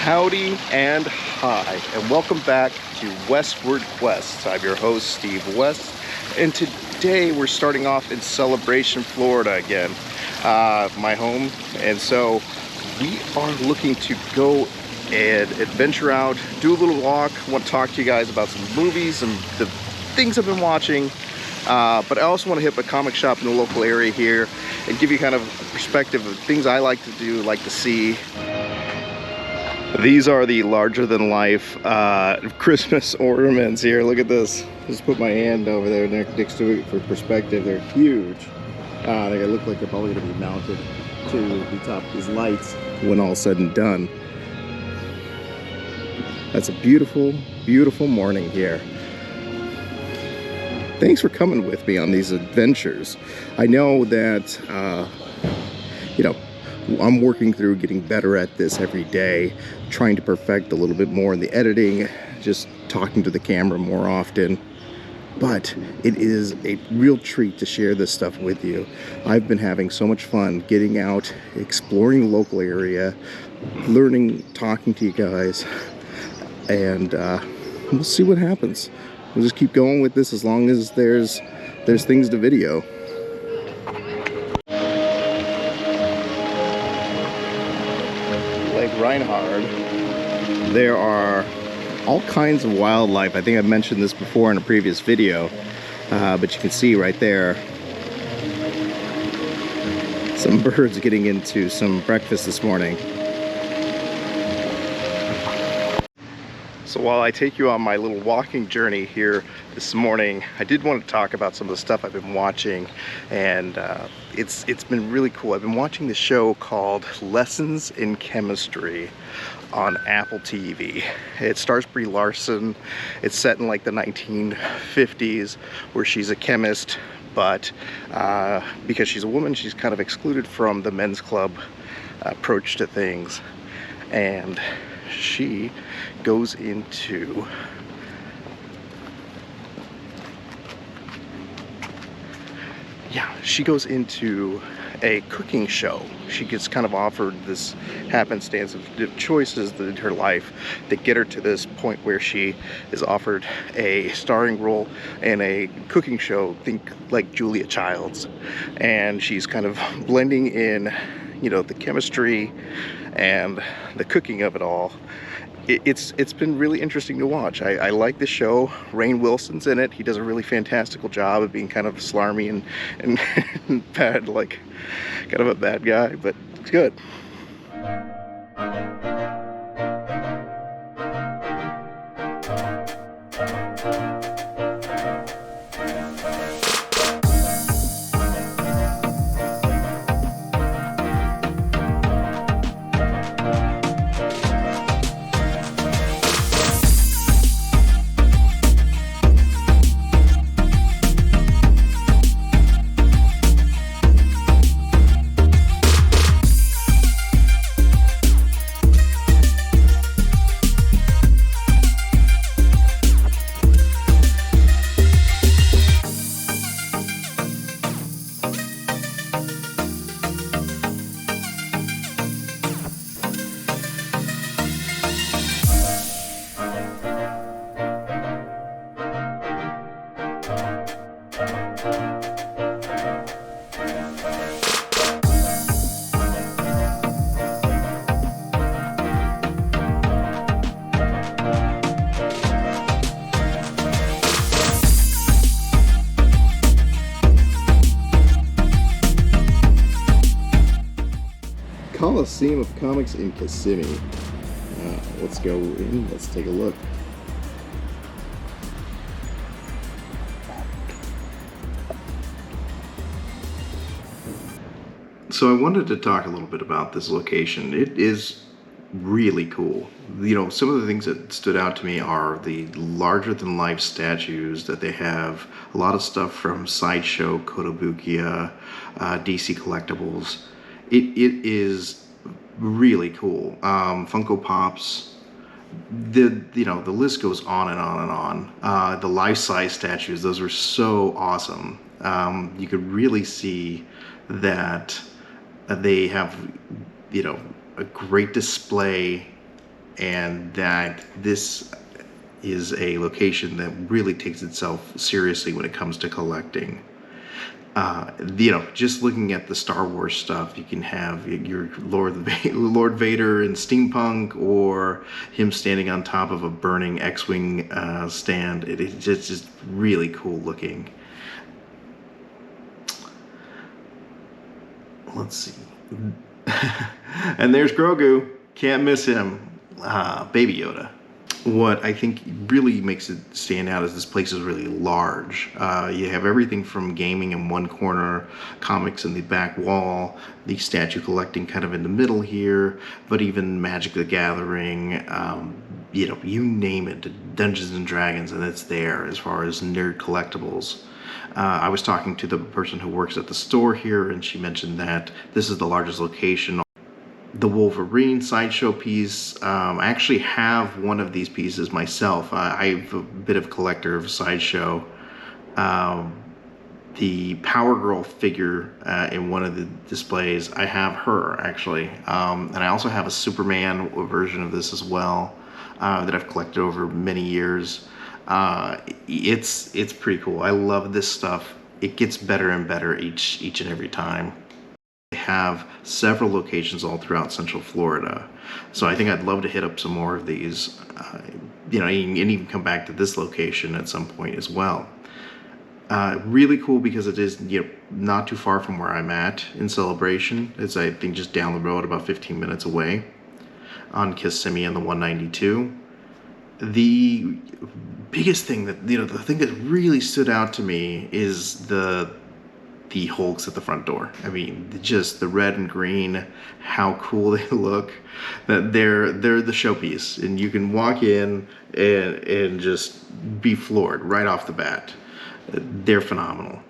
Howdy and hi, and welcome back to Westward Quests. I'm your host, Steve West, and today we're starting off in Celebration, Florida again, my home. And so we are looking to go and adventure out, do a little walk. I want to talk to you guys about some movies and the things I've been watching, but I also want to hit a comic shop in the local area here and give you kind of a perspective of things I like to do, like to see. These are the larger-than-life Christmas ornaments here. Look at this. Just put my hand over there next to it for perspective. They're huge. They look like they're probably going to be mounted to the top of these lights when all said and done. That's a beautiful, beautiful morning here. Thanks for coming with me on these adventures. I know that, I'm working through getting better at this every day, trying to perfect a little bit more in the editing, just talking to the camera more often. But it is a real treat to share this stuff with you. I've been having so much fun getting out, exploring the local area, learning, talking to you guys, and we'll see what happens. We'll just keep going with this as long as there's things to video. Reinhard, there are all kinds of wildlife. I think I mentioned this before in a previous video, but you can see right there some birds getting into some breakfast this morning. So while I take you on my little walking journey here this morning, I did want to talk about some of the stuff I've been watching, and it's been really cool. I've been watching this show called Lessons in Chemistry on Apple TV. It stars Brie Larson. It's set in like the 1950s where she's a chemist, but because she's a woman, she's kind of excluded from the men's club approach to things, and she goes into a cooking show. She gets kind of offered this happenstance of choices in her life that get her to this point where she is offered a starring role in a cooking show, think like Julia Child's, and she's kind of blending in, the chemistry and the cooking of it all. It's been really interesting to watch. I like the show. Rainn Wilson's in it. He does a really fantastical job of being kind of slarmy and bad, like kind of a bad guy, but it's good. Coliseum of Comics in Kissimmee. Let's go in, let's take a look. So I wanted to talk a little bit about this location. It is really cool. Some of the things that stood out to me are the larger-than-life statues that they have. A lot of stuff from Sideshow, Kotobukiya, DC Collectibles. It is really cool. Funko Pops. The list goes on and on and on. The life-size statues, those were so awesome. You could really see that they have, a great display and that this is a location that really takes itself seriously when it comes to collecting. Just looking at the Star Wars stuff, you can have your Lord Vader in steampunk, or him standing on top of a burning X-wing stand. It's just really cool looking. Let's see. And there's Grogu. Can't miss him. Baby Yoda. What I think really makes it stand out is this place is really large. You have everything from gaming in one corner, comics in the back wall, the statue collecting kind of in the middle here, but even Magic the Gathering, you name it, Dungeons and Dragons, and it's there as far as nerd collectibles. I was talking to the person who works at the store here, and she mentioned that this is the largest location. The Wolverine sideshow piece, I actually have one of these pieces myself. I'm a bit of a collector of sideshow. The Power Girl figure in one of the displays, I have her actually. And I also have a Superman version of this as well that I've collected over many years. It's pretty cool. I love this stuff. It gets better and better each and every time. Have several locations all throughout Central Florida, so I think I'd love to hit up some more of these, and even come back to this location at some point as well. Really cool because it is not too far from where I'm at in Celebration. It's, I think, just down the road, about 15 minutes away, on Kissimmee and the 192. The biggest thing that the thing that really stood out to me is the Hulks at the front door. I mean, just the red and green, how cool they look. That they're the showpiece, and you can walk in and just be floored right off the bat. They're phenomenal.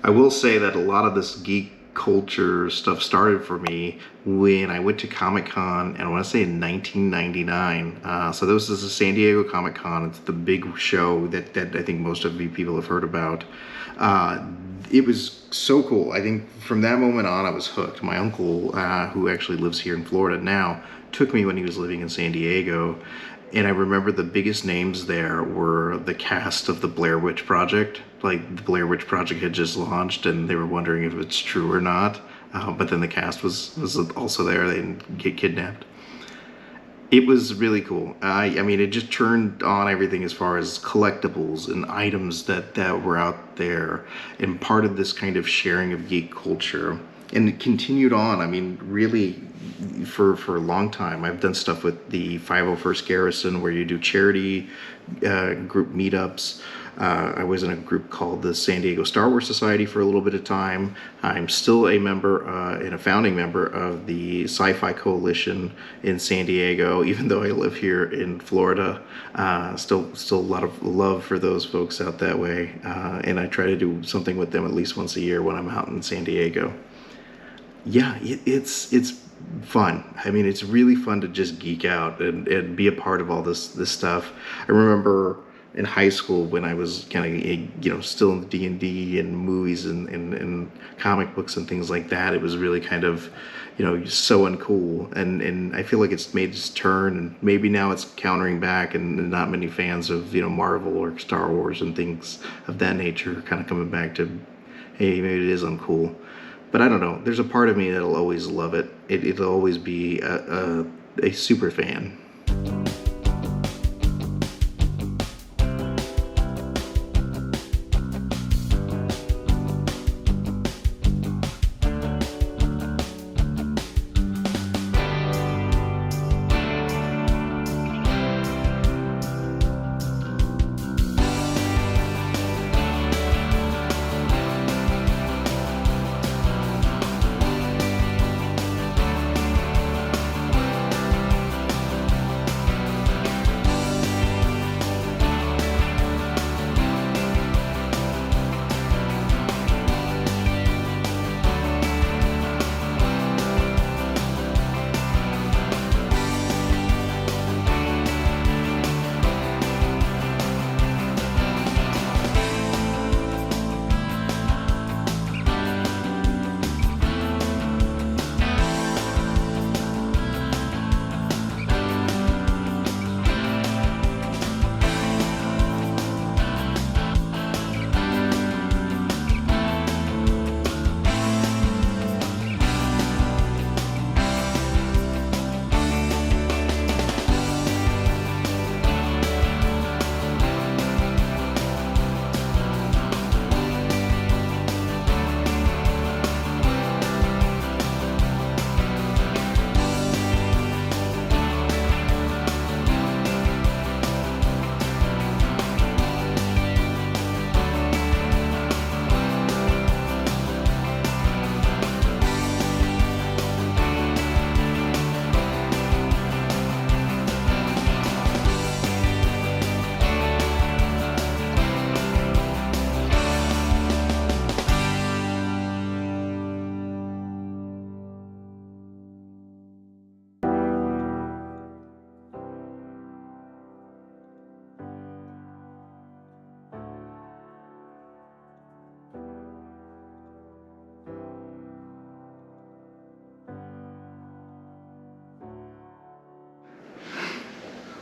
I will say that a lot of this geek culture stuff started for me when I went to Comic-Con, and I want to say in 1999. So this is the San Diego Comic-Con. It's the big show that I think most of you people have heard about. It was so cool. I think from that moment on, I was hooked. My uncle, who actually lives here in Florida now, took me when he was living in San Diego. And I remember the biggest names there were the cast of the Blair Witch Project. Like, the Blair Witch Project had just launched, and they were wondering if it's true or not. But then the cast was also there. They didn't get kidnapped. It was really cool. I mean, it just turned on everything as far as collectibles and items that were out there, and part of this kind of sharing of geek culture. And it continued on, I mean, really for a long time. I've done stuff with the 501st Garrison, where you do charity group meetups. I was in a group called the San Diego Star Wars Society for a little bit of time. I'm still a member and a founding member of the Sci-Fi Coalition in San Diego, even though I live here in Florida. Still a lot of love for those folks out that way, and I try to do something with them at least once a year when I'm out in San Diego. Yeah, it's fun. I mean, it's really fun to just geek out and be a part of all this stuff. I remember in high school when I was kind of still in D&D and movies and comic books and things like that. It was really kind of so uncool, and I feel like it's made its turn, and maybe now it's countering back, and not many fans of Marvel or Star Wars and things of that nature kind of coming back to, hey, maybe it is uncool. But I don't know. There's a part of me that'll always love it. It'll always be a super fan.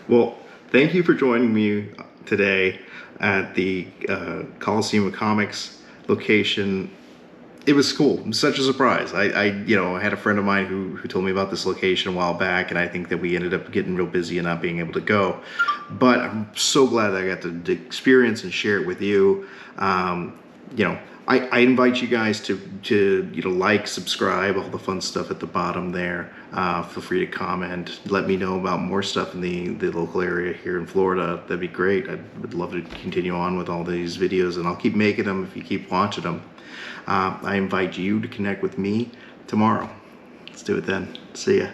Well, thank you for joining me today at the Coliseum of Comics location. It was cool. It was such a surprise. I had a friend of mine who told me about this location a while back, and I think that we ended up getting real busy and not being able to go. But I'm so glad that I got to experience and share it with you. You know, I invite you guys to like, subscribe, all the fun stuff at the bottom there. Feel free to comment. Let me know about more stuff in the local area here in Florida. That'd be great. I would love to continue on with all these videos, and I'll keep making them if you keep watching them. I invite you to connect with me tomorrow. Let's do it then. See ya.